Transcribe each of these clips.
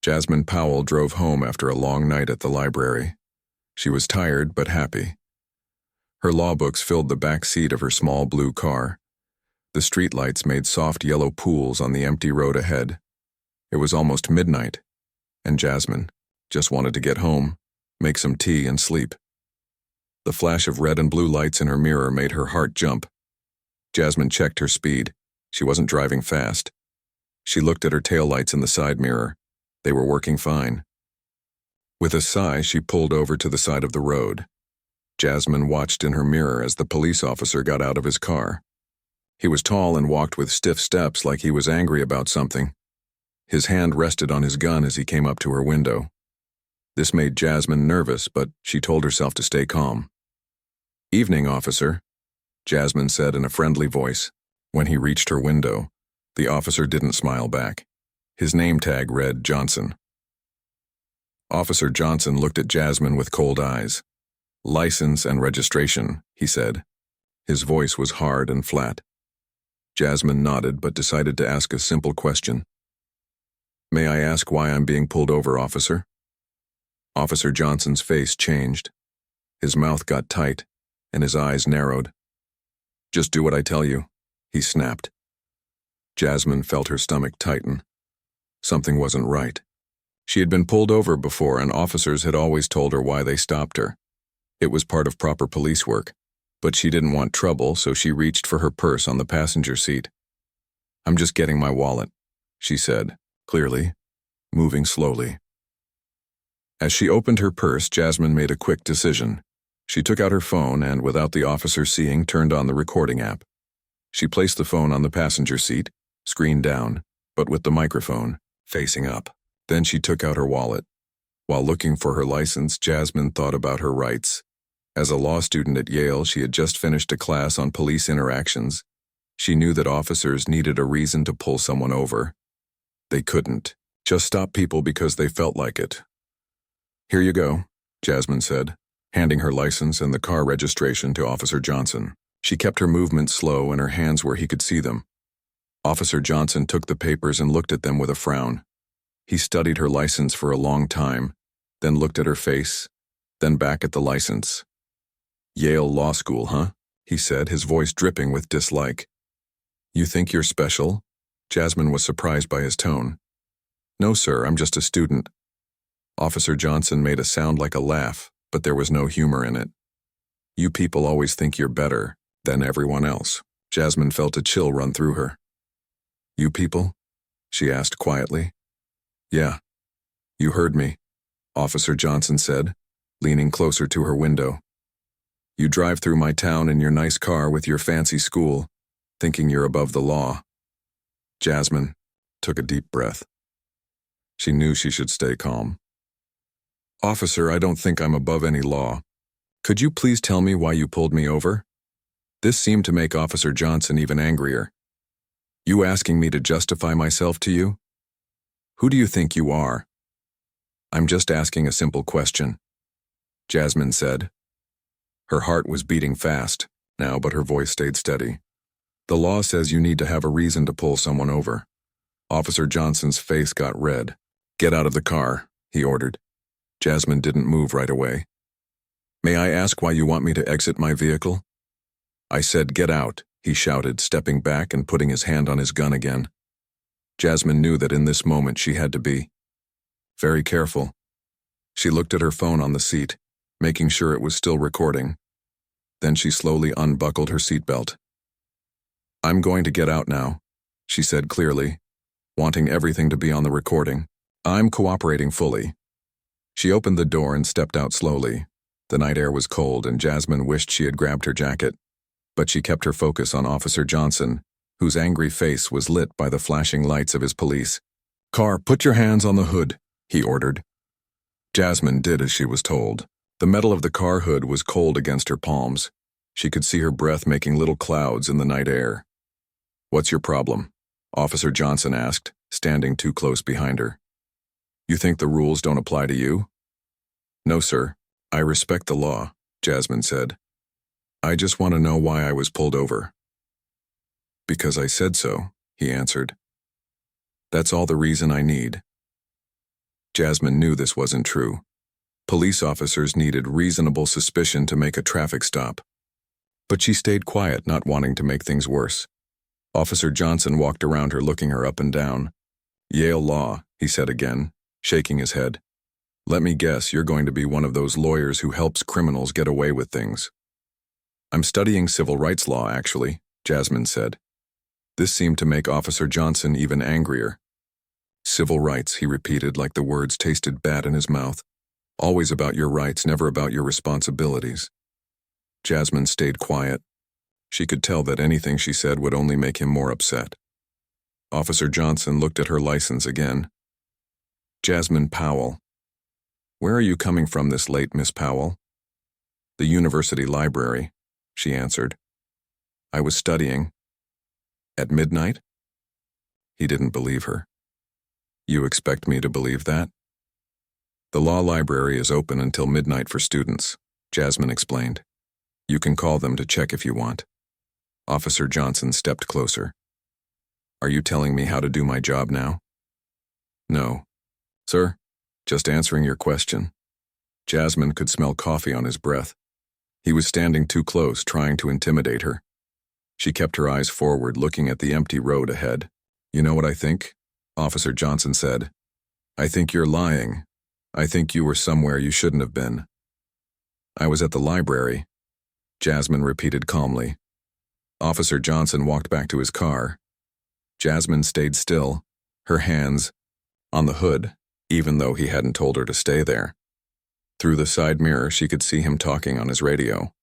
Jasmine Powell drove home after a long night at the library. She was tired but happy. Her law books filled the back seat of her small blue car. The streetlights made soft yellow pools on the empty road ahead. It was almost midnight, and Jasmine just wanted to get home, make some tea, and sleep. The flash of red and blue lights in her mirror made her heart jump. Jasmine checked her speed. She wasn't driving fast. She looked at her taillights in the side mirror. They were working fine. With a sigh, she pulled over to the side of the road. Jasmine watched in her mirror as the police officer got out of his car. He was tall and walked with stiff steps like he was angry about something. His hand rested on his gun as he came up to her window. This made Jasmine nervous, but she told herself to stay calm. "Evening, officer," Jasmine said in a friendly voice. When he reached her window, the officer didn't smile back. His name tag read Johnson. Officer Johnson looked at Jasmine with cold eyes. "License and registration," he said. His voice was hard and flat. Jasmine nodded but decided to ask a simple question. "May I ask why I'm being pulled over, officer?" Officer Johnson's face changed. His mouth got tight, and his eyes narrowed. "Just do what I tell you," he snapped. Jasmine felt her stomach tighten. Something wasn't right. She had been pulled over before, and officers had always told her why they stopped her. It was part of proper police work, but she didn't want trouble, so she reached for her purse on the passenger seat. "I'm just getting my wallet," she said, clearly, moving slowly. As she opened her purse, Jasmine made a quick decision. She took out her phone and, without the officer seeing, turned on the recording app. She placed the phone on the passenger seat, screen down, but with the microphone facing up. Then she took out her wallet. While looking for her license, Jasmine thought about her rights. As a law student at Yale, she had just finished a class on police interactions. She knew that officers needed a reason to pull someone over. They couldn't just stop people because they felt like it. "Here you go," Jasmine said, handing her license and the car registration to Officer Johnson. She kept her movements slow and her hands where he could see them. Officer Johnson took the papers and looked at them with a frown. He studied her license for a long time, then looked at her face, then back at the license. "Yale Law School, huh?" he said, his voice dripping with dislike. "You think you're special?" Jasmine was surprised by his tone. "No, sir, I'm just a student." Officer Johnson made a sound like a laugh, but there was no humor in it. "You people always think you're better than everyone else." Jasmine felt a chill run through her. "You people?" she asked quietly. "Yeah, you heard me," Officer Johnson said, leaning closer to her window. "You drive through my town in your nice car with your fancy school, thinking you're above the law." Jasmine took a deep breath. She knew she should stay calm. "Officer, I don't think I'm above any law. Could you please tell me why you pulled me over?" This seemed to make Officer Johnson even angrier. "You asking me to justify myself to you? Who do you think you are?" "I'm just asking a simple question," Jasmine said. Her heart was beating fast now, but her voice stayed steady. "The law says you need to have a reason to pull someone over." Officer Johnson's face got red. "Get out of the car," he ordered. Jasmine didn't move right away. "May I ask why you want me to exit my vehicle?" "I said get out," he shouted, stepping back and putting his hand on his gun again. Jasmine knew that in this moment she had to be very careful. She looked at her phone on the seat, making sure it was still recording. Then she slowly unbuckled her seatbelt. "I'm going to get out now," she said clearly, wanting everything to be on the recording. "I'm cooperating fully." She opened the door and stepped out slowly. The night air was cold and Jasmine wished she had grabbed her jacket, but she kept her focus on Officer Johnson, whose angry face was lit by the flashing lights of his police. "Car, put your hands on the hood," he ordered. Jasmine did as she was told. The metal of the car hood was cold against her palms. She could see her breath making little clouds in the night air. "What's your problem?" Officer Johnson asked, standing too close behind her. "You think the rules don't apply to you?" "No, sir. I respect the law," Jasmine said. "I just want to know why I was pulled over." "Because I said so," he answered. "That's all the reason I need." Jasmine knew this wasn't true. Police officers needed reasonable suspicion to make a traffic stop. But she stayed quiet, not wanting to make things worse. Officer Johnson walked around her, looking her up and down. "Yale Law," he said again, shaking his head. "Let me guess, you're going to be one of those lawyers who helps criminals get away with things." "I'm studying civil rights law, actually," Jasmine said. This seemed to make Officer Johnson even angrier. "Civil rights," he repeated like the words tasted bad in his mouth. "Always about your rights, never about your responsibilities." Jasmine stayed quiet. She could tell that anything she said would only make him more upset. Officer Johnson looked at her license again. "Jasmine Powell. Where are you coming from this late, Miss Powell?" "The university library," she answered. "I was studying." "At midnight?" He didn't believe her. "You expect me to believe that?" "The law library is open until midnight for students," Jasmine explained. "You can call them to check if you want." Officer Johnson stepped closer. "Are you telling me how to do my job now?" "No. Sir, just answering your question." Jasmine could smell coffee on his breath. He was standing too close, trying to intimidate her. She kept her eyes forward, looking at the empty road ahead. "You know what I think?" Officer Johnson said. "I think you're lying. I think you were somewhere you shouldn't have been." "I was at the library," Jasmine repeated calmly. Officer Johnson walked back to his car. Jasmine stayed still, her hands on the hood, even though he hadn't told her to stay there. Through the side mirror, she could see him talking on his radio.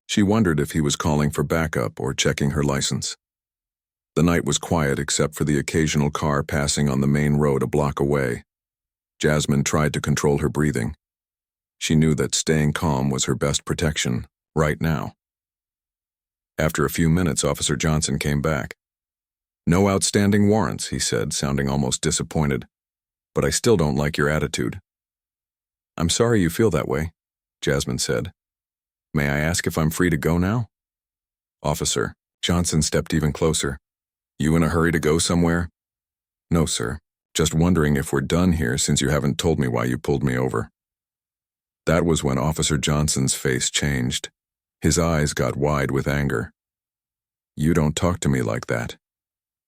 She wondered if he was calling for backup or checking her license. The night was quiet except for the occasional car passing on the main road a block away. Jasmine tried to control her breathing. She knew that staying calm was her best protection, right now. After a few minutes, Officer Johnson came back. "No outstanding warrants," he said, sounding almost disappointed. "But I still don't like your attitude." "I'm sorry you feel that way," Jasmine said. "May I ask if I'm free to go now?" "Officer," Johnson stepped even closer. "You in a hurry to go somewhere?" "No, sir. Just wondering if we're done here since you haven't told me why you pulled me over." That was when Officer Johnson's face changed. His eyes got wide with anger. "You don't talk to me like that,"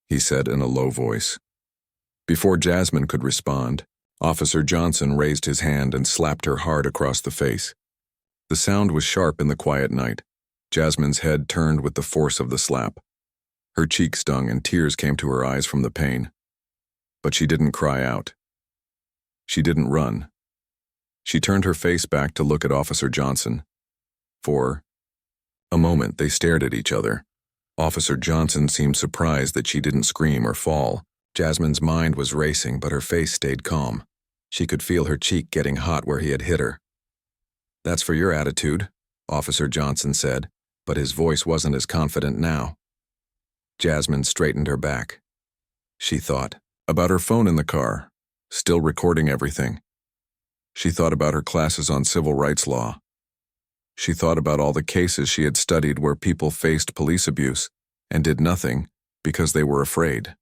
he said in a low voice. Before Jasmine could respond, Officer Johnson raised his hand and slapped her hard across the face. The sound was sharp in the quiet night. Jasmine's head turned with the force of the slap. Her cheek stung and tears came to her eyes from the pain. But she didn't cry out. She didn't run. She turned her face back to look at Officer Johnson. For a moment, they stared at each other. Officer Johnson seemed surprised that she didn't scream or fall. Jasmine's mind was racing, but her face stayed calm. She could feel her cheek getting hot where he had hit her. "That's for your attitude," Officer Johnson said, but his voice wasn't as confident now. Jasmine straightened her back. She thought about her phone in the car, still recording everything. She thought about her classes on civil rights law. She thought about all the cases she had studied where people faced police abuse and did nothing because they were afraid.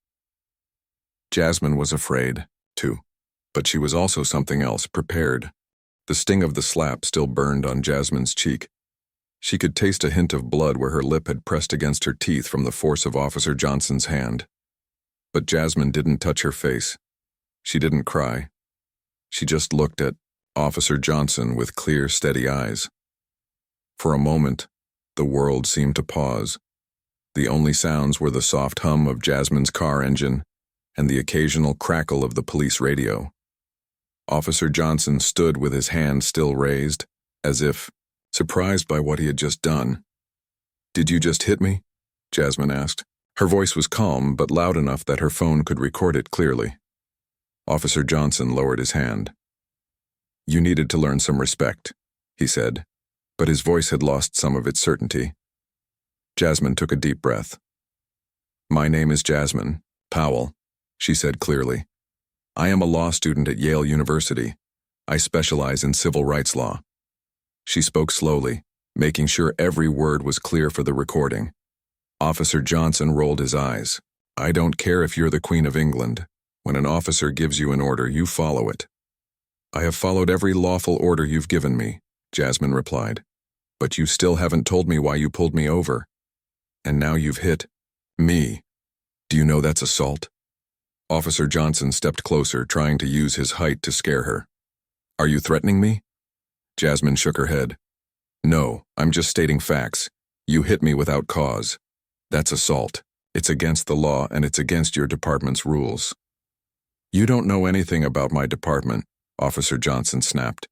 Jasmine was afraid, too, but she was also something else, prepared. The sting of the slap still burned on Jasmine's cheek. She could taste a hint of blood where her lip had pressed against her teeth from the force of Officer Johnson's hand. But Jasmine didn't touch her face. She didn't cry. She just looked at Officer Johnson with clear, steady eyes. For a moment, the world seemed to pause. The only sounds were the soft hum of Jasmine's car engine and the occasional crackle of the police radio. Officer Johnson stood with his hand still raised, as if surprised by what he had just done. "Did you just hit me?" Jasmine asked. Her voice was calm, but loud enough that her phone could record it clearly. Officer Johnson lowered his hand. "You needed to learn some respect," he said, but his voice had lost some of its certainty. Jasmine took a deep breath. "My name is Jasmine Powell," she said clearly. "I am a law student at Yale University. I specialize in civil rights law." She spoke slowly, making sure every word was clear for the recording. Officer Johnson rolled his eyes. "I don't care if you're the Queen of England. When an officer gives you an order, you follow it. I have followed every lawful order you've given me, Jasmine replied. But you still haven't told me why you pulled me over. And now you've hit me. Do you know that's assault? Officer Johnson stepped closer, trying to use his height to scare her. Are you threatening me? Jasmine shook her head. No, I'm just stating facts. You hit me without cause. That's assault. It's against the law and it's against your department's rules. You don't know anything about my department, Officer Johnson snapped.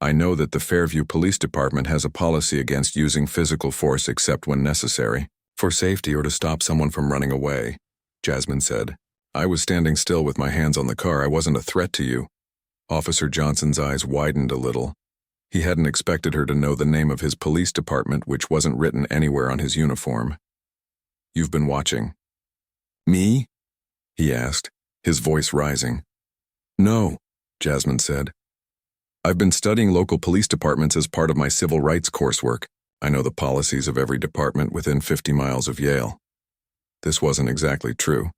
I know that the Fairview Police Department has a policy against using physical force except when necessary, for safety or to stop someone from running away, Jasmine said. I was standing still with my hands on the car. I wasn't a threat to you. Officer Johnson's eyes widened a little. He hadn't expected her to know the name of his police department, which wasn't written anywhere on his uniform. You've been watching. Me? He asked, his voice rising. No, Jasmine said. I've been studying local police departments as part of my civil rights coursework. I know the policies of every department within 50 miles of Yale. This wasn't exactly true.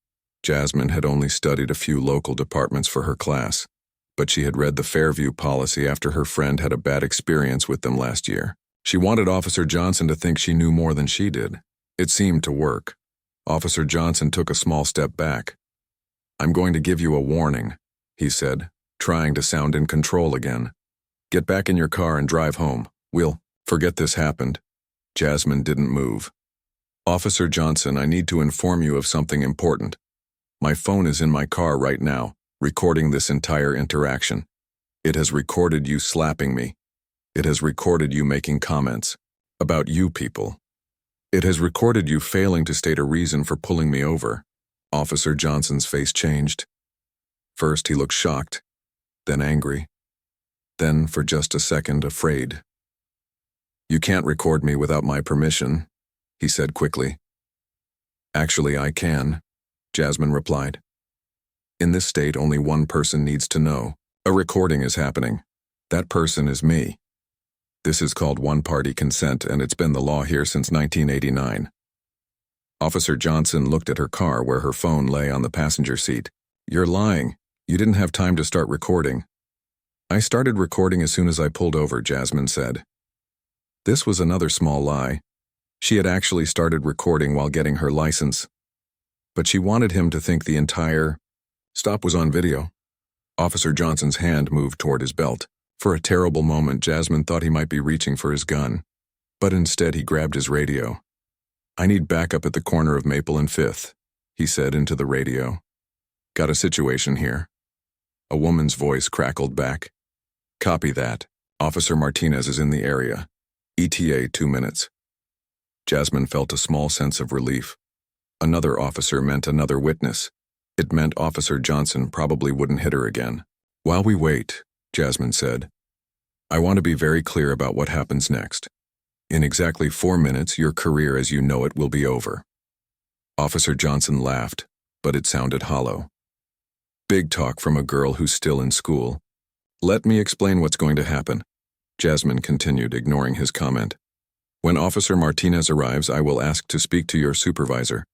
Jasmine had only studied a few local departments for her class, but she had read the Fairview policy after her friend had a bad experience with them last year. She wanted Officer Johnson to think she knew more than she did. It seemed to work. Officer Johnson took a small step back. I'm going to give you a warning, he said, trying to sound in control again. Get back in your car and drive home. We'll forget this happened. Jasmine didn't move. Officer Johnson, I need to inform you of something important. My phone is in my car right now, recording this entire interaction. It has recorded you slapping me. It has recorded you making comments about you people. It has recorded you failing to state a reason for pulling me over. Officer Johnson's face changed. First, he looked shocked, then angry, then, for just a second, afraid. You can't record me without my permission, he said quickly. Actually, I can, Jasmine replied. In this state, only one person needs to know. A recording is happening. That person is me. This is called one-party consent, and it's been the law here since 1989. Officer Johnson looked at her car where her phone lay on the passenger seat. You're lying. You didn't have time to start recording. I started recording as soon as I pulled over, Jasmine said. This was another small lie. She had actually started recording while getting her license. But she wanted him to think the entire stop was on video. Officer Johnson's hand moved toward his belt. For a terrible moment, Jasmine thought he might be reaching for his gun. But instead, he grabbed his radio. I need backup at the corner of Maple and 5th, he said into the radio. Got a situation here. A woman's voice crackled back. Copy that. Officer Martinez is in the area. ETA 2 minutes. Jasmine felt a small sense of relief. Another officer meant another witness. It meant Officer Johnson probably wouldn't hit her again. While we wait, Jasmine said, I want to be very clear about what happens next. In exactly 4 minutes, your career as you know it will be over. Officer Johnson laughed, but it sounded hollow. Big talk from a girl who's still in school. Let me explain what's going to happen, Jasmine continued, ignoring his comment. When Officer Martinez arrives, I will ask to speak to your supervisor.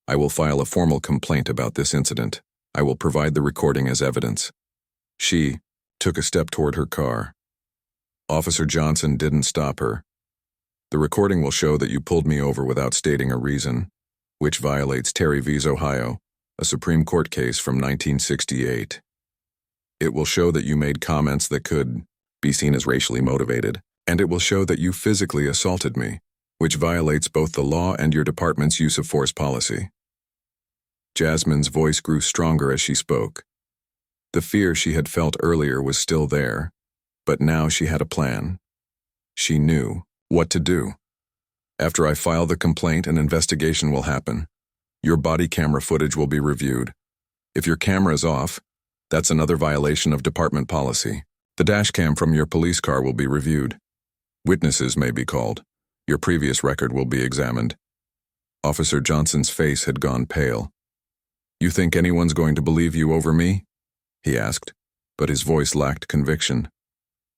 I will file a formal complaint about this incident. I will provide the recording as evidence. She took a step toward her car. Officer Johnson didn't stop her. The recording will show that you pulled me over without stating a reason, which violates Terry v. Ohio, a Supreme Court case from 1968. It will show that you made comments that could be seen as racially motivated, and it will show that you physically assaulted me, which violates both the law and your department's use of force policy. Jasmine's voice grew stronger as she spoke. The fear she had felt earlier was still there, but now she had a plan. She knew what to do. After I file the complaint, an investigation will happen. Your body camera footage will be reviewed. If your camera is off, that's another violation of department policy. The dash cam from your police car will be reviewed. Witnesses may be called. Your previous record will be examined. Officer Johnson's face had gone pale. You think anyone's going to believe you over me? He asked, but his voice lacked conviction.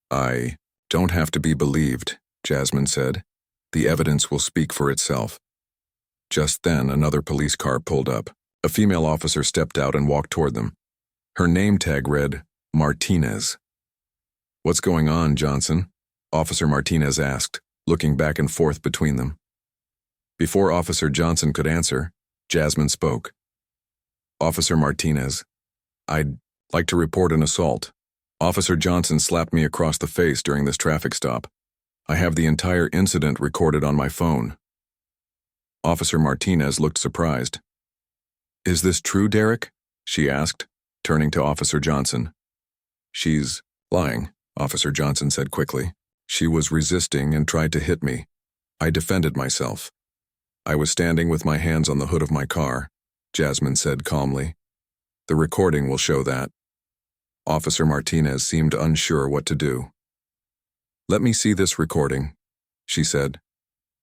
I don't have to be believed, Jasmine said. The evidence will speak for itself. Just then, another police car pulled up. A female officer stepped out and walked toward them. Her name tag read, Martinez. "What's going on, Johnson?" Officer Martinez asked, looking back and forth between them. Before Officer Johnson could answer, Jasmine spoke. "Officer Martinez, I'd like to report an assault. Officer Johnson slapped me across the face during this traffic stop. I have the entire incident recorded on my phone." Officer Martinez looked surprised. "Is this true, Derek?" she asked, turning to Officer Johnson. "She's lying," Officer Johnson said quickly. "She was resisting and tried to hit me. I defended myself. I was standing with my hands on the hood of my car," Jasmine said calmly. "The recording will show that." Officer Martinez seemed unsure what to do. "Let me see this recording," she said.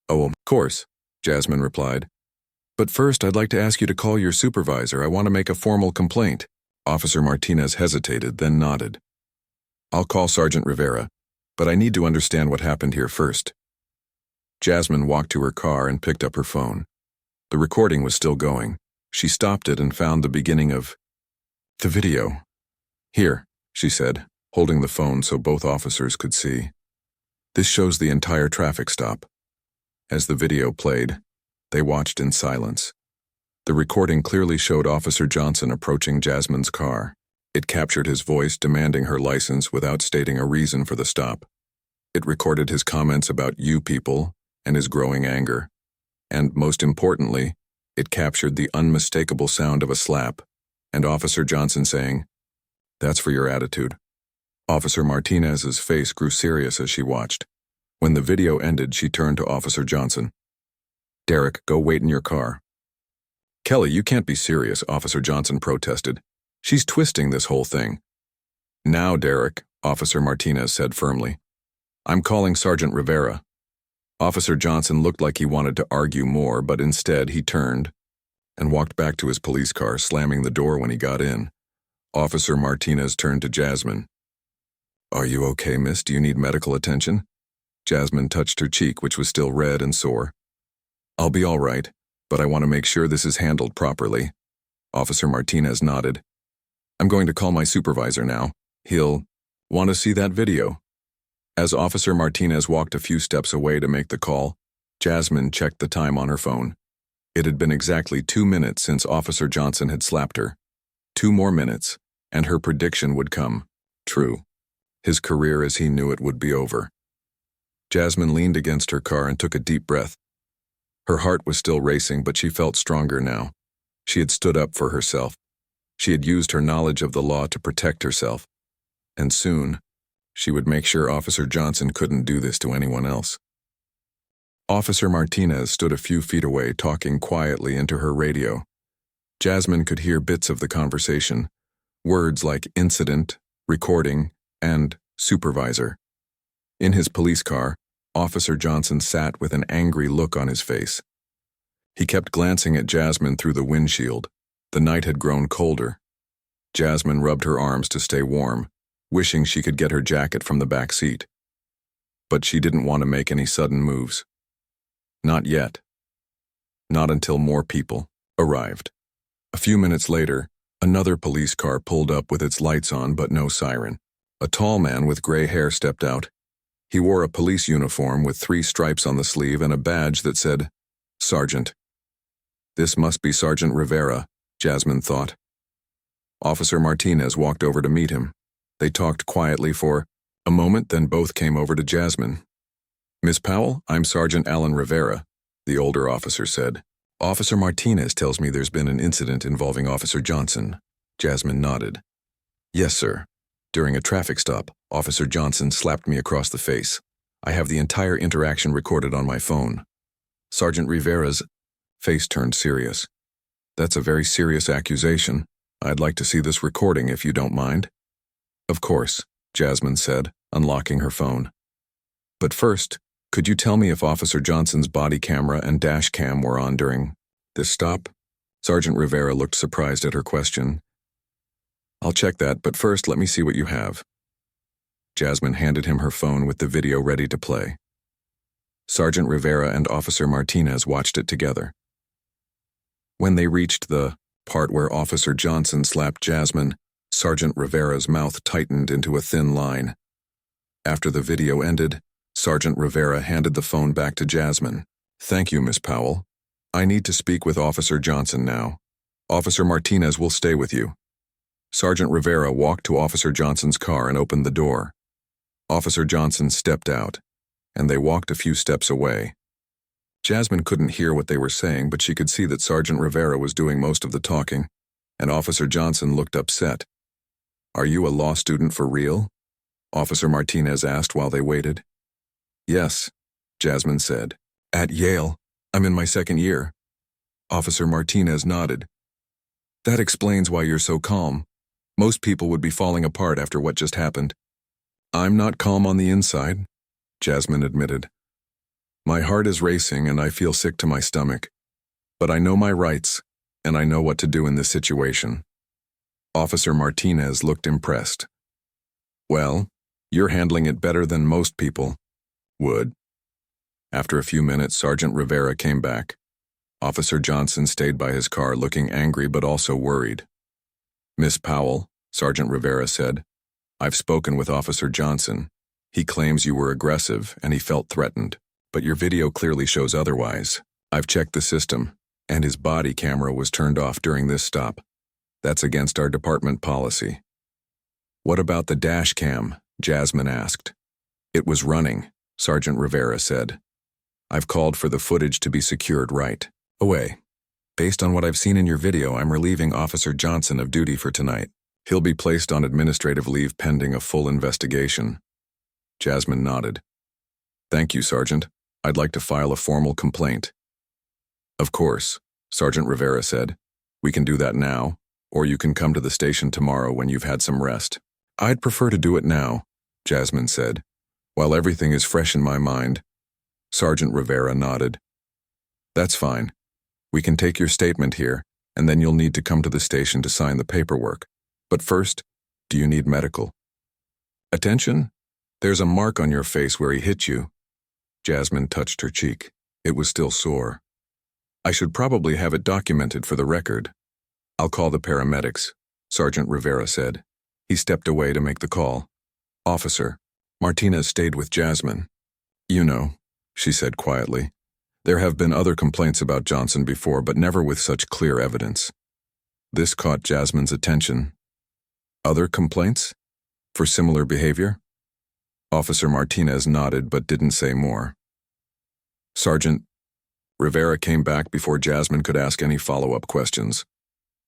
"Oh, of course," Jasmine replied. "But first I'd like to ask you to call your supervisor. I want to make a formal complaint." Officer Martinez hesitated, then nodded. "I'll call Sergeant Rivera, but I need to understand what happened here first." Jasmine walked to her car and picked up her phone. The recording was still going. She stopped it and found the beginning of the video. "Here," she said, holding the phone so both officers could see. "This shows the entire traffic stop." As the video played, they watched in silence. The recording clearly showed Officer Johnson approaching Jasmine's car. It captured his voice demanding her license without stating a reason for the stop. It recorded his comments about "you people" and his growing anger. And most importantly, it captured the unmistakable sound of a slap, and Officer Johnson saying, "That's for your attitude." Officer Martinez's face grew serious as she watched. When the video ended, she turned to Officer Johnson. "Derek, go wait in your car." "Kelly, you can't be serious," Officer Johnson protested. "She's twisting this whole thing." "Now, Derek," Officer Martinez said firmly. "I'm calling Sergeant Rivera." Officer Johnson looked like he wanted to argue more, but instead he turned and walked back to his police car, slamming the door when he got in. Officer Martinez turned to Jasmine. "Are you okay, miss? Do you need medical attention?" Jasmine touched her cheek, which was still red and sore. "I'll be all right, but I want to make sure this is handled properly." Officer Martinez nodded. "I'm going to call my supervisor now. He'll want to see that video." As Officer Martinez walked a few steps away to make the call, Jasmine checked the time on her phone. It had been exactly 2 minutes since Officer Johnson had slapped her. 2 more minutes, and her prediction would come true. His career as he knew it would be over. Jasmine leaned against her car and took a deep breath. Her heart was still racing, but she felt stronger now. She had stood up for herself. She had used her knowledge of the law to protect herself. And soon, she would make sure Officer Johnson couldn't do this to anyone else. Officer Martinez stood a few feet away, talking quietly into her radio. Jasmine could hear bits of the conversation, words like incident, recording, and supervisor. In his police car, Officer Johnson sat with an angry look on his face. He kept glancing at Jasmine through the windshield. The night had grown colder. Jasmine rubbed her arms to stay warm, wishing she could get her jacket from the back seat. But she didn't want to make any sudden moves. Not yet. Not until more people arrived. A few minutes later, another police car pulled up with its lights on but no siren. A tall man with gray hair stepped out. He wore a police uniform with 3 stripes on the sleeve and a badge that said, "Sergeant." This must be Sergeant Rivera, Jasmine thought. Officer Martinez walked over to meet him. They talked quietly for a moment, then both came over to Jasmine. "Miss Powell, I'm Sergeant Alan Rivera," the older officer said. "Officer Martinez tells me there's been an incident involving Officer Johnson." Jasmine nodded. "Yes, sir. During a traffic stop, Officer Johnson slapped me across the face. I have the entire interaction recorded on my phone." Sergeant Rivera's face turned serious. "That's a very serious accusation. I'd like to see this recording if you don't mind." "Of course," Jasmine said, unlocking her phone. "But first, could you tell me if Officer Johnson's body camera and dash cam were on during this stop?" Sergeant Rivera looked surprised at her question. "I'll check that, but first let me see what you have." Jasmine handed him her phone with the video ready to play. Sergeant Rivera and Officer Martinez watched it together. When they reached the part where Officer Johnson slapped Jasmine, Sergeant Rivera's mouth tightened into a thin line. After the video ended, Sergeant Rivera handed the phone back to Jasmine. "Thank you, Miss Powell. I need to speak with Officer Johnson now. Officer Martinez will stay with you." Sergeant Rivera walked to Officer Johnson's car and opened the door. Officer Johnson stepped out, and they walked a few steps away. Jasmine couldn't hear what they were saying, but she could see that Sergeant Rivera was doing most of the talking, and Officer Johnson looked upset. "Are you a law student for real?" Officer Martinez asked while they waited. "Yes," Jasmine said. "At Yale. I'm in my second year." Officer Martinez nodded. "That explains why you're so calm. Most people would be falling apart after what just happened." "I'm not calm on the inside," Jasmine admitted. "My heart is racing and I feel sick to my stomach. But I know my rights, and I know what to do in this situation." Officer Martinez looked impressed. "Well, you're handling it better than most people would." After a few minutes, Sergeant Rivera came back. Officer Johnson stayed by his car looking angry but also worried. "Miss Powell," Sergeant Rivera said, "I've spoken with Officer Johnson. He claims you were aggressive and he felt threatened, but your video clearly shows otherwise. I've checked the system, and his body camera was turned off during this stop. That's against our department policy." "What about the dash cam?" Jasmine asked. "It was running," Sergeant Rivera said. "I've called for the footage to be secured right away. Based on what I've seen in your video, I'm relieving Officer Johnson of duty for tonight. He'll be placed on administrative leave pending a full investigation." Jasmine nodded. "Thank you, Sergeant. I'd like to file a formal complaint." "Of course," Sergeant Rivera said. "We can do that now, or you can come to the station tomorrow when you've had some rest." "I'd prefer to do it now," Jasmine said. "While everything is fresh in my mind." Sergeant Rivera nodded. "That's fine. We can take your statement here, and then you'll need to come to the station to sign the paperwork. But first, do you need medical attention? There's a mark on your face where he hit you." Jasmine touched her cheek. It was still sore. "I should probably have it documented for the record." "I'll call the paramedics," Sergeant Rivera said. He stepped away to make the call. "Officer." Martinez stayed with Jasmine. "You know," she said quietly, "there have been other complaints about Johnson before, but never with such clear evidence." This caught Jasmine's attention. "Other complaints? For similar behavior?" Officer Martinez nodded but didn't say more. "Sergeant." Rivera came back before Jasmine could ask any follow-up questions.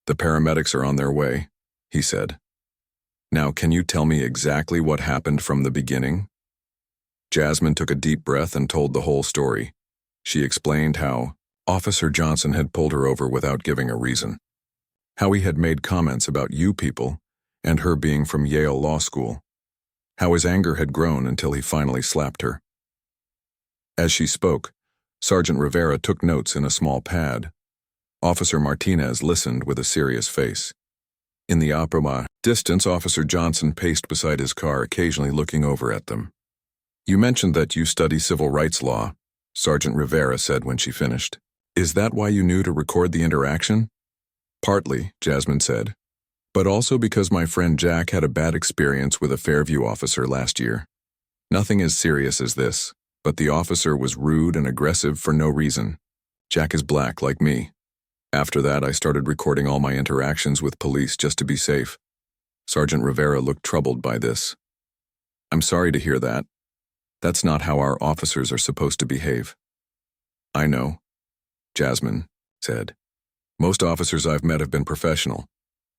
"The paramedics are on their way," he said. "Now can you tell me exactly what happened from the beginning?" Jasmine took a deep breath and told the whole story. She explained how Officer Johnson had pulled her over without giving a reason, how he had made comments about you people and her being from Yale Law School, how his anger had grown until he finally slapped her. As she spoke, Sergeant Rivera took notes in a small pad. Officer Martinez listened with a serious face. In the opera distance, Officer Johnson paced beside his car, occasionally looking over at them. "You mentioned that you study civil rights law," Sergeant Rivera said when she finished. "Is that why you knew to record the interaction?" "Partly," Jasmine said, "but also because my friend Jack had a bad experience with a Fairview officer last year. Nothing as serious as this, but the officer was rude and aggressive for no reason. Jack is black like me. After that, I started recording all my interactions with police just to be safe." Sergeant Rivera looked troubled by this. "I'm sorry to hear that. That's not how our officers are supposed to behave." "I know," Jasmine said. "Most officers I've met have been professional,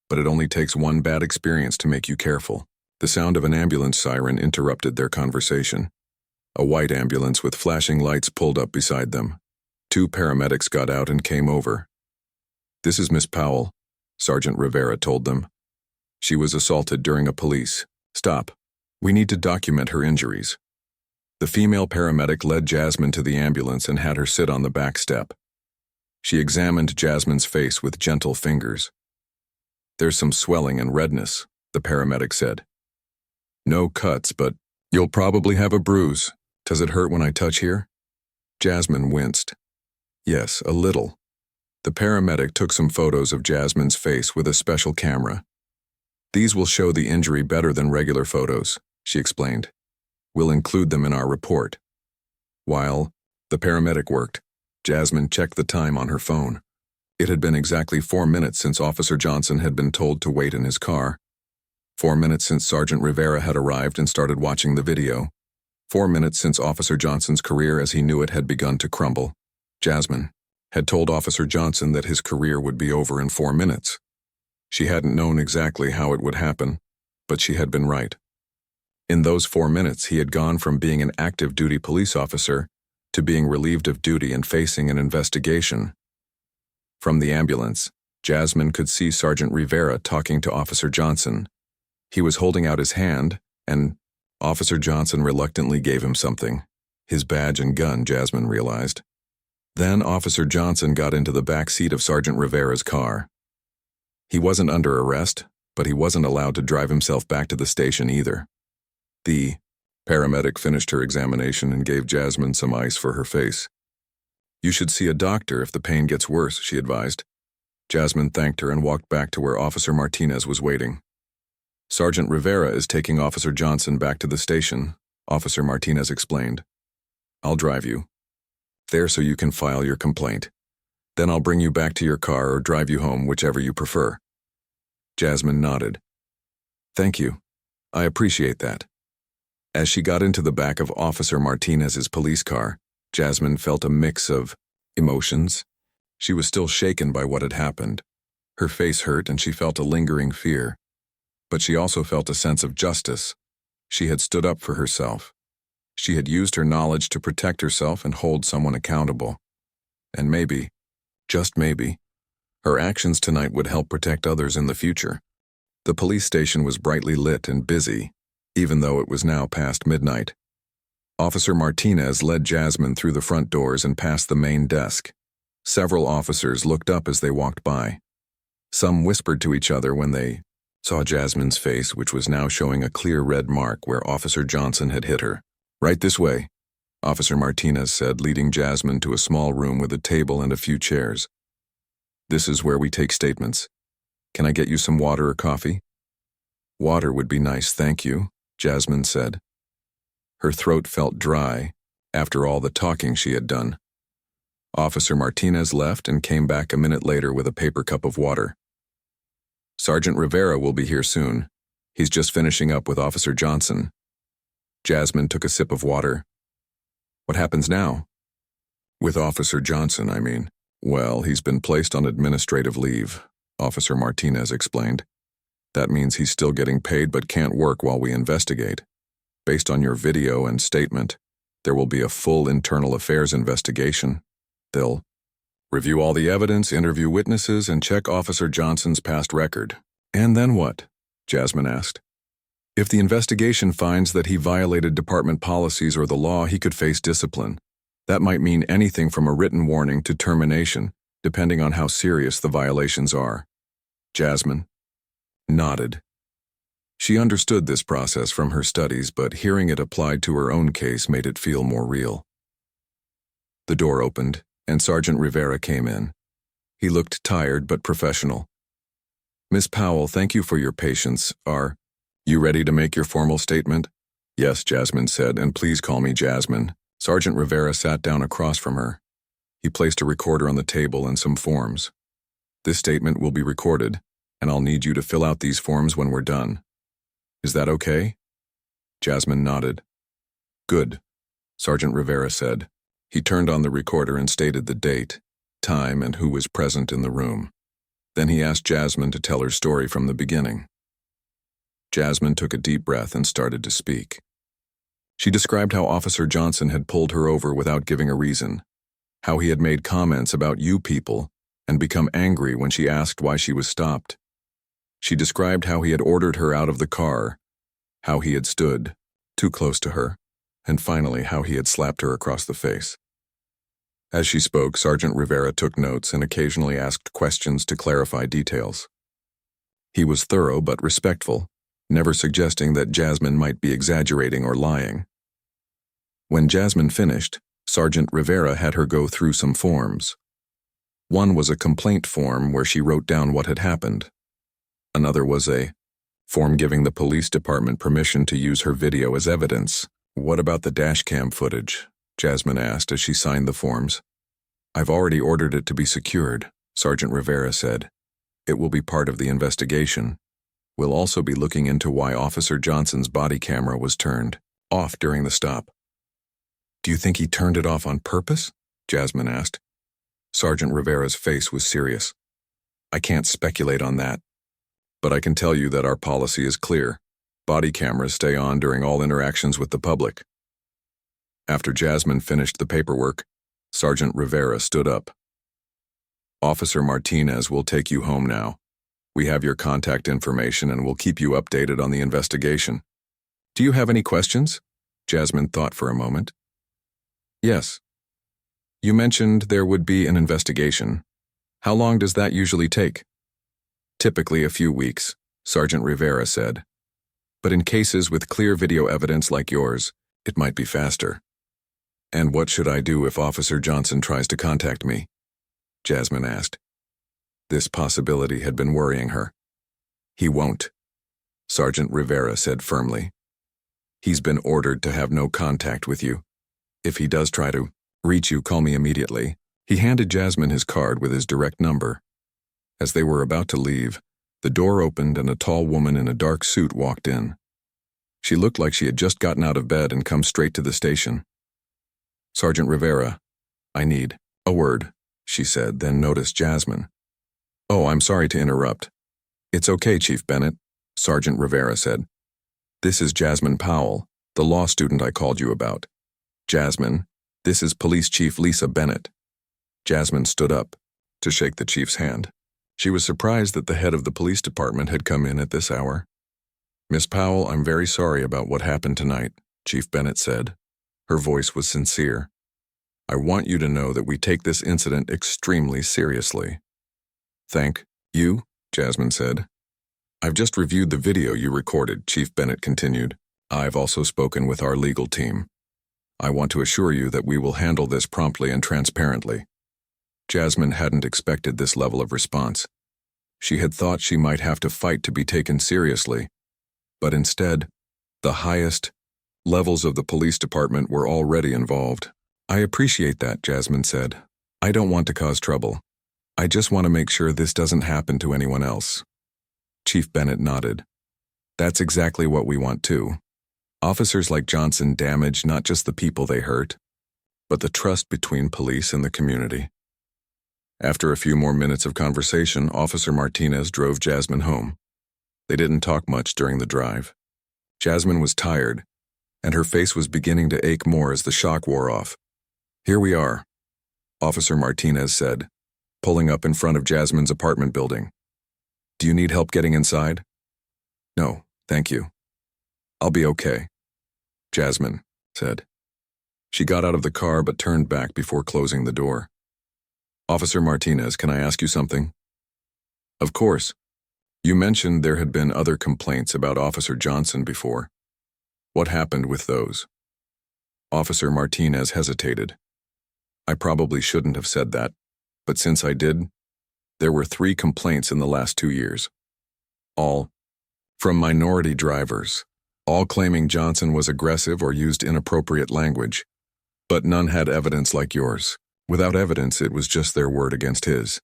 but it only takes one bad experience to make you careful." The sound of an ambulance siren interrupted their conversation. A white ambulance with flashing lights pulled up beside them. Two paramedics got out and came over. "This is Miss Powell," Sergeant Rivera told them. "She was assaulted during a police stop. We need to document her injuries." The female paramedic led Jasmine to the ambulance and had her sit on the back step. She examined Jasmine's face with gentle fingers. "There's some swelling and redness," the paramedic said. "No cuts, but you'll probably have a bruise. Does it hurt when I touch here?" Jasmine winced. "Yes, a little." The paramedic took some photos of Jasmine's face with a special camera. "These will show the injury better than regular photos," she explained. We'll include them in our report." While the paramedic worked, Jasmine checked the time on her phone. It had been exactly 4 minutes since Officer Johnson had been told to wait in his car. 4 minutes since Sergeant Rivera had arrived and started watching the video. 4 minutes since Officer Johnson's career as he knew it had begun to crumble. Jasmine had told Officer Johnson that his career would be over in 4 minutes. She hadn't known exactly how it would happen, but she had been right. In those 4 minutes, he had gone from being an active duty police officer to being relieved of duty and facing an investigation. From the ambulance, Jasmine could see Sergeant Rivera talking to Officer Johnson. He was holding out his hand, and Officer Johnson reluctantly gave him something. His badge and gun, Jasmine realized. Then Officer Johnson got into the back seat of Sergeant Rivera's car. He wasn't under arrest, but he wasn't allowed to drive himself back to the station either. The paramedic finished her examination and gave Jasmine some ice for her face. "You should see a doctor if the pain gets worse," she advised. Jasmine thanked her and walked back to where Officer Martinez was waiting. "Sergeant Rivera is taking Officer Johnson back to the station," Officer Martinez explained. "I'll drive you there so you can file your complaint. Then I'll bring you back to your car or drive you home, whichever you prefer." Jasmine nodded. "Thank you. I appreciate that." As she got into the back of Officer Martinez's police car, Jasmine felt a mix of emotions. She was still shaken by what had happened. Her face hurt and she felt a lingering fear. But she also felt a sense of justice. She had stood up for herself. She had used her knowledge to protect herself and hold someone accountable. And maybe, just maybe, her actions tonight would help protect others in the future. The police station was brightly lit and busy, even though it was now past midnight. Officer Martinez led Jasmine through the front doors and past the main desk. Several officers looked up as they walked by. Some whispered to each other when they saw Jasmine's face, which was now showing a clear red mark where Officer Johnson had hit her. "Right this way," Officer Martinez said, leading Jasmine to a small room with a table and a few chairs. "This is where we take statements. Can I get you some water or coffee?" "Water would be nice, thank you," Jasmine said. Her throat felt dry after all the talking she had done. Officer Martinez left and came back a minute later with a paper cup of water. "Sergeant Rivera will be here soon. He's just finishing up with Officer Johnson." Jasmine took a sip of water. "What happens now?" "With Officer Johnson, I mean. Well, he's been placed on administrative leave," Officer Martinez explained. "That means he's still getting paid but can't work while we investigate. Based on your video and statement, there will be a full internal affairs investigation. They'll review all the evidence, interview witnesses, and check Officer Johnson's past record." "And then what?" Jasmine asked. "If the investigation finds that he violated department policies or the law, he could face discipline. That might mean anything from a written warning to termination, depending on how serious the violations are." Jasmine nodded. She understood this process from her studies, but hearing it applied to her own case made it feel more real. The door opened, and Sergeant Rivera came in. He looked tired but professional. "Miss Powell, thank you for your patience. Are you ready to make your formal statement?" "Yes," Jasmine said, "and please call me Jasmine." Sergeant Rivera sat down across from her. He placed a recorder on the table and some forms. "This statement will be recorded, and I'll need you to fill out these forms when we're done. Is that okay?" Jasmine nodded. "Good," Sergeant Rivera said. He turned on the recorder and stated the date, time, and who was present in the room. Then he asked Jasmine to tell her story from the beginning. Jasmine took a deep breath and started to speak. She described how Officer Johnson had pulled her over without giving a reason, how he had made comments about you people and become angry when she asked why she was stopped. She described how he had ordered her out of the car, how he had stood too close to her, and finally how he had slapped her across the face. As she spoke, Sergeant Rivera took notes and occasionally asked questions to clarify details. He was thorough but respectful, never suggesting that Jasmine might be exaggerating or lying. When Jasmine finished, Sergeant Rivera had her go through some forms. One was a complaint form where she wrote down what had happened. Another was a form giving the police department permission to use her video as evidence, What about the dashcam footage? Jasmine asked as she signed the forms. I've already ordered it to be secured, Sergeant Rivera said. It will be part of the investigation. We'll also be looking into why Officer Johnson's body camera was turned off during the stop. Do you think he turned it off on purpose? Jasmine asked. Sergeant Rivera's face was serious. I can't speculate on that, but I can tell you that our policy is clear. Body cameras stay on during all interactions with the public. After Jasmine finished the paperwork, Sergeant Rivera stood up. Officer Martinez will take you home now. We have your contact information and will keep you updated on the investigation. Do you have any questions? Jasmine thought for a moment. Yes. You mentioned there would be an investigation. How long does that usually take? Typically a few weeks, Sergeant Rivera said. But in cases with clear video evidence like yours, it might be faster. And what should I do if Officer Johnson tries to contact me? Jasmine asked. This possibility had been worrying her. He won't, Sergeant Rivera said firmly. He's been ordered to have no contact with you. If he does try to reach you, call me immediately. He handed Jasmine his card with his direct number. As they were about to leave, the door opened and a tall woman in a dark suit walked in. She looked like she had just gotten out of bed and come straight to the station. Sergeant Rivera, I need a word, she said, then noticed Jasmine. Oh, I'm sorry to interrupt. It's okay, Chief Bennett, Sergeant Rivera said. This is Jasmine Powell, the law student I called you about. Jasmine, this is Police Chief Lisa Bennett. Jasmine stood up to shake the chief's hand. She was surprised that the head of the police department had come in at this hour. Miss Powell, I'm very sorry about what happened tonight, Chief Bennett said. Her voice was sincere. I want you to know that we take this incident extremely seriously. Thank you, Jasmine said. I've just reviewed the video you recorded, Chief Bennett continued. I've also spoken with our legal team. I want to assure you that we will handle this promptly and transparently. Jasmine hadn't expected this level of response. She had thought she might have to fight to be taken seriously, but instead, the highest levels of the police department were already involved. I appreciate that, Jasmine said. I don't want to cause trouble. I just want to make sure this doesn't happen to anyone else. Chief Bennett nodded. That's exactly what we want too. Officers like Johnson damage not just the people they hurt, but the trust between police and the community. After a few more minutes of conversation, Officer Martinez drove Jasmine home. They didn't talk much during the drive. Jasmine was tired, and her face was beginning to ache more as the shock wore off. Here we are, Officer Martinez said, pulling up in front of Jasmine's apartment building. Do you need help getting inside? No, thank you. I'll be okay, Jasmine said. She got out of the car but turned back before closing the door. Officer Martinez, can I ask you something? Of course. You mentioned there had been other complaints about Officer Johnson before. What happened with those? Officer Martinez hesitated. I probably shouldn't have said that, but since I did, there were 3 complaints in the last 2 years. All from minority drivers, all claiming Johnson was aggressive or used inappropriate language, but none had evidence like yours. Without evidence, it was just their word against his.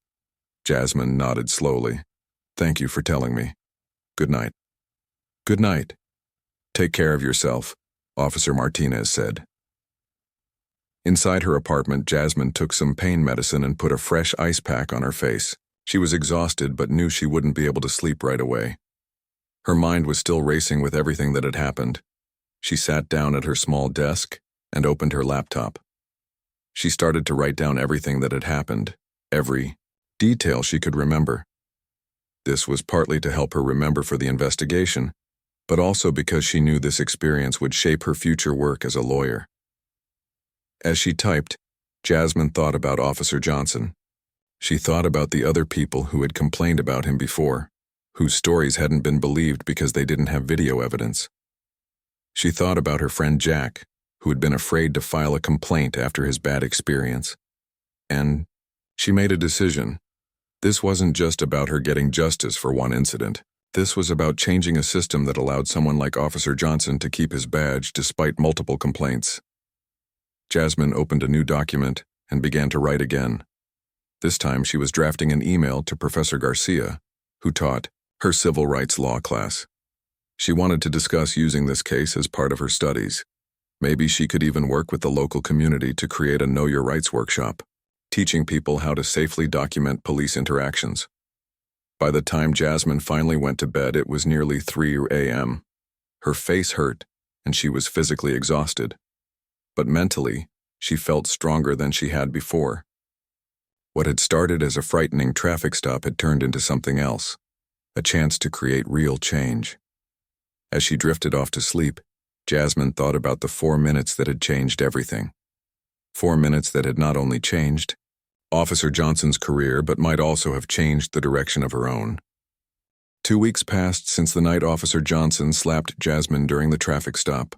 Jasmine nodded slowly. Thank you for telling me. Good night. Good night. Take care of yourself, Officer Martinez said. Inside her apartment, Jasmine took some pain medicine and put a fresh ice pack on her face. She was exhausted but knew she wouldn't be able to sleep right away. Her mind was still racing with everything that had happened. She sat down at her small desk and opened her laptop. She started to write down everything that had happened, every detail she could remember. This was partly to help her remember for the investigation, but also because she knew this experience would shape her future work as a lawyer. As she typed, Jasmine thought about Officer Johnson. She thought about the other people who had complained about him before, whose stories hadn't been believed because they didn't have video evidence. She thought about her friend Jack, who had been afraid to file a complaint after his bad experience. And she made a decision. This wasn't just about her getting justice for one incident. This was about changing a system that allowed someone like Officer Johnson to keep his badge despite multiple complaints. Jasmine opened a new document and began to write again. This time she was drafting an email to Professor Garcia, who taught her civil rights law class. She wanted to discuss using this case as part of her studies. Maybe she could even work with the local community to create a Know Your Rights workshop, teaching people how to safely document police interactions. By the time Jasmine finally went to bed, it was nearly 3 a.m. Her face hurt, and she was physically exhausted. But mentally, she felt stronger than she had before. What had started as a frightening traffic stop had turned into something else, a chance to create real change. As she drifted off to sleep, Jasmine thought about the 4 minutes that had changed everything. 4 minutes that had not only changed Officer Johnson's career, but might also have changed the direction of her own. 2 weeks passed since the night Officer Johnson slapped Jasmine during the traffic stop.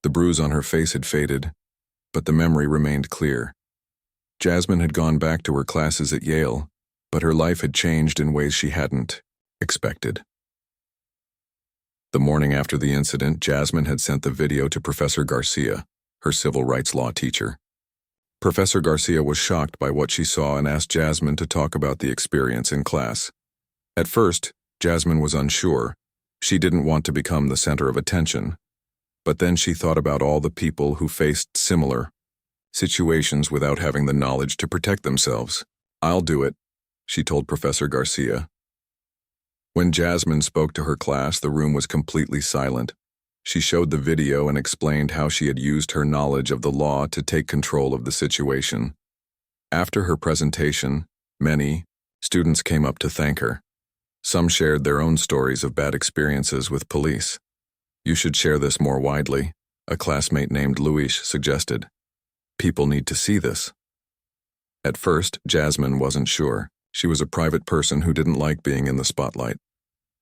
The bruise on her face had faded, but the memory remained clear. Jasmine had gone back to her classes at Yale, but her life had changed in ways she hadn't expected. The morning after the incident, Jasmine had sent the video to Professor Garcia, her civil rights law teacher. Professor Garcia was shocked by what she saw and asked Jasmine to talk about the experience in class. At first, Jasmine was unsure. She didn't want to become the center of attention. But then she thought about all the people who faced similar situations without having the knowledge to protect themselves. "I'll do it," she told Professor Garcia. When Jasmine spoke to her class, the room was completely silent. She showed the video and explained how she had used her knowledge of the law to take control of the situation. After her presentation, many students came up to thank her. Some shared their own stories of bad experiences with police. "You should share this more widely," a classmate named Luis suggested. "People need to see this." At first, Jasmine wasn't sure. She was a private person who didn't like being in the spotlight.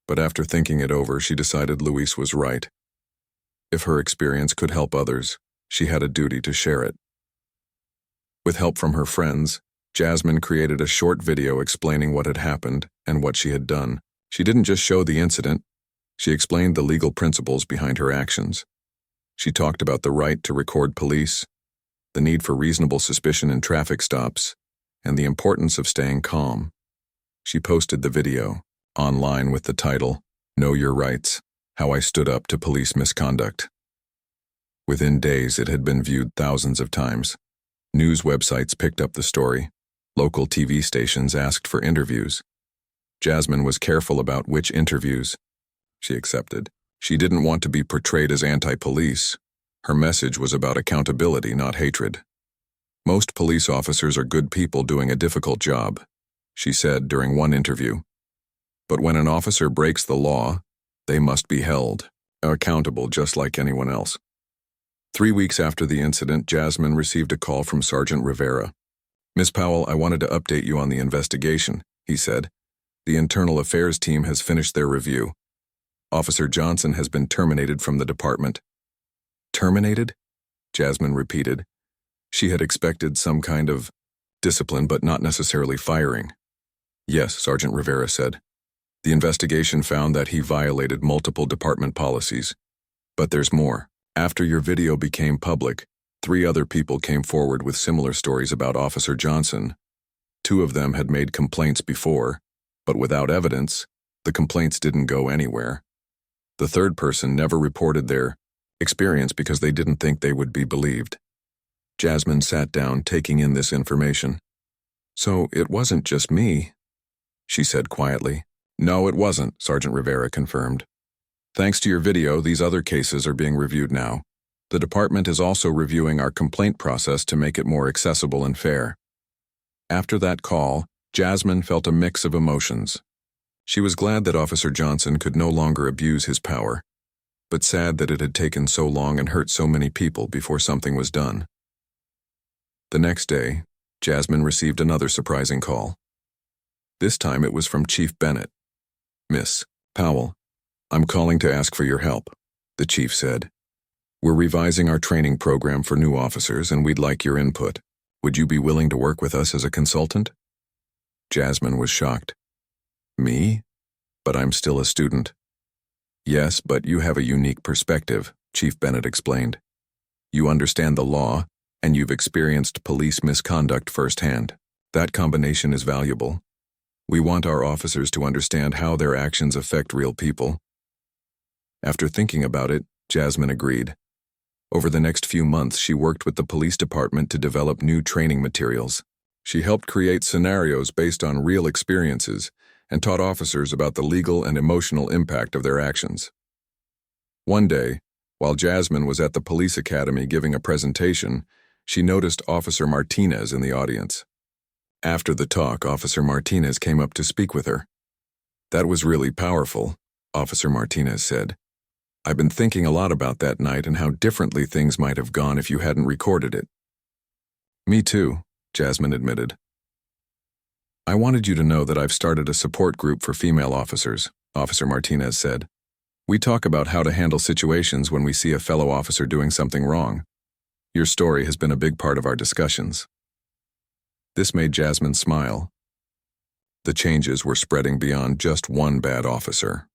But after thinking it over, she decided Luis was right. If her experience could help others, she had a duty to share it. With help from her friends, Jasmine created a short video explaining what had happened and what she had done. She didn't just show the incident, she explained the legal principles behind her actions. She talked about the right to record police, the need for reasonable suspicion in traffic stops, and the importance of staying calm. She posted the video online with the title, "Know Your Rights: How I Stood Up to Police Misconduct." Within days, it had been viewed thousands of times. News websites picked up the story. Local TV stations asked for interviews. Jasmine was careful about which interviews she accepted. She didn't want to be portrayed as anti-police. Her message was about accountability, not hatred. "Most police officers are good people doing a difficult job," she said during one interview. "But when an officer breaks the law, they must be held accountable just like anyone else." 3 weeks after the incident, Jasmine received a call from Sergeant Rivera. "Miss Powell, I wanted to update you on the investigation," he said. "The internal affairs team has finished their review. Officer Johnson has been terminated from the department." "Terminated?" Jasmine repeated. She had expected some kind of discipline, but not necessarily firing. "Yes," Sergeant Rivera said. "The investigation found that he violated multiple department policies. But there's more. After your video became public, 3 other people came forward with similar stories about Officer Johnson. 2 of them had made complaints before, but without evidence, the complaints didn't go anywhere. The 3rd person never reported their experience because they didn't think they would be believed." Jasmine sat down, taking in this information. "So it wasn't just me," she said quietly. "No, it wasn't," Sergeant Rivera confirmed. "Thanks to your video, these other cases are being reviewed now. The department is also reviewing our complaint process to make it more accessible and fair." After that call, Jasmine felt a mix of emotions. She was glad that Officer Johnson could no longer abuse his power, but sad that it had taken so long and hurt so many people before something was done. The next day, Jasmine received another surprising call. This time it was from Chief Bennett. "Miss Powell, I'm calling to ask for your help," the chief said. "We're revising our training program for new officers and we'd like your input. Would you be willing to work with us as a consultant?" Jasmine was shocked. "Me? But I'm still a student. Yes, but you have a unique perspective, Chief Bennett explained. You understand the law, and you've experienced police misconduct firsthand. That combination is valuable. We want our officers to understand how their actions affect real people. After thinking about it, Jasmine agreed. Over the next few months, she worked with the police department to develop new training materials. She helped create scenarios based on real experiences and taught officers about the legal and emotional impact of their actions. One day, while Jasmine was at the police academy giving a presentation, she noticed Officer Martinez in the audience. After the talk, Officer Martinez came up to speak with her. "That was really powerful," Officer Martinez said. "I've been thinking a lot about that night and how differently things might have gone if you hadn't recorded it." "Me too," Jasmine admitted. "I wanted you to know that I've started a support group for female officers," Officer Martinez said. "We talk about how to handle situations when we see a fellow officer doing something wrong. Your story has been a big part of our discussions." This made Jasmine smile. The changes were spreading beyond just one bad officer.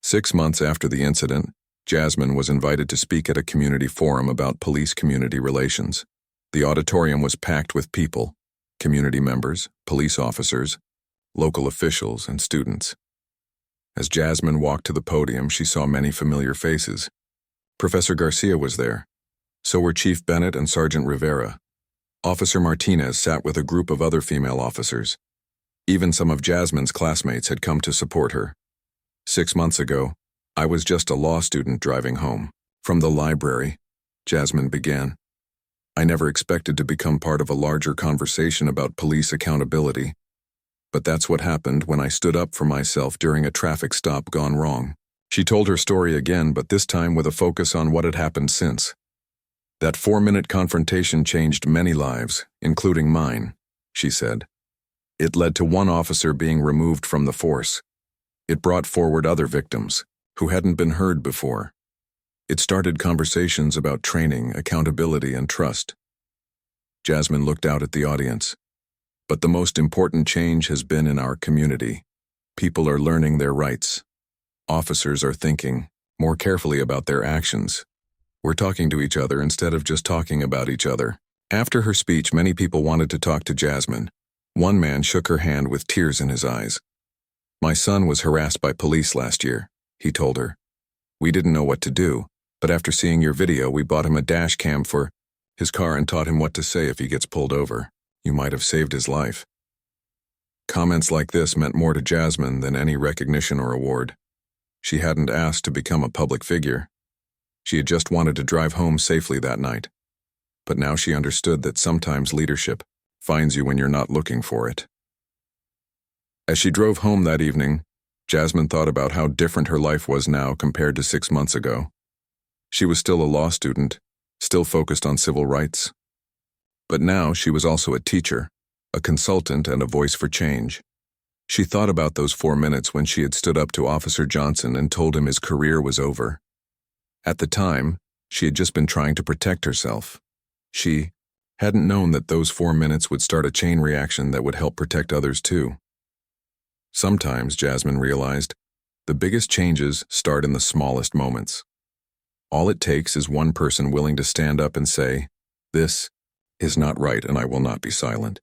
6 months after the incident, Jasmine was invited to speak at a community forum about police-community relations. The auditorium was packed with people, community members, police officers, local officials, and students. As Jasmine walked to the podium, she saw many familiar faces. Professor Garcia was there. So were Chief Bennett and Sergeant Rivera. Officer Martinez sat with a group of other female officers. Even some of Jasmine's classmates had come to support her. 6 months ago, I was just a law student driving home. From the library, Jasmine began. I never expected to become part of a larger conversation about police accountability. But that's what happened when I stood up for myself during a traffic stop gone wrong. She told her story again, but this time with a focus on what had happened since. That 4-minute confrontation changed many lives, including mine, she said. It led to one officer being removed from the force. It brought forward other victims, who hadn't been heard before. It started conversations about training, accountability, and trust. Jasmine looked out at the audience. But the most important change has been in our community. People are learning their rights. Officers are thinking more carefully about their actions. We're talking to each other instead of just talking about each other. After her speech, many people wanted to talk to Jasmine. One man shook her hand with tears in his eyes. "My son was harassed by police last year," he told her. "We didn't know what to do, but after seeing your video, we bought him a dash cam for his car and taught him what to say if he gets pulled over. You might have saved his life." Comments like this meant more to Jasmine than any recognition or award. She hadn't asked to become a public figure. She had just wanted to drive home safely that night. But now she understood that sometimes leadership finds you when you're not looking for it. As she drove home that evening, Jasmine thought about how different her life was now compared to 6 months ago. She was still a law student, still focused on civil rights. But now she was also a teacher, a consultant, and a voice for change. She thought about those 4 minutes when she had stood up to Officer Johnson and told him his career was over. At the time, she had just been trying to protect herself. She hadn't known that those 4 minutes would start a chain reaction that would help protect others too. Sometimes, Jasmine realized, the biggest changes start in the smallest moments. All it takes is one person willing to stand up and say, "This is not right and I will not be silent."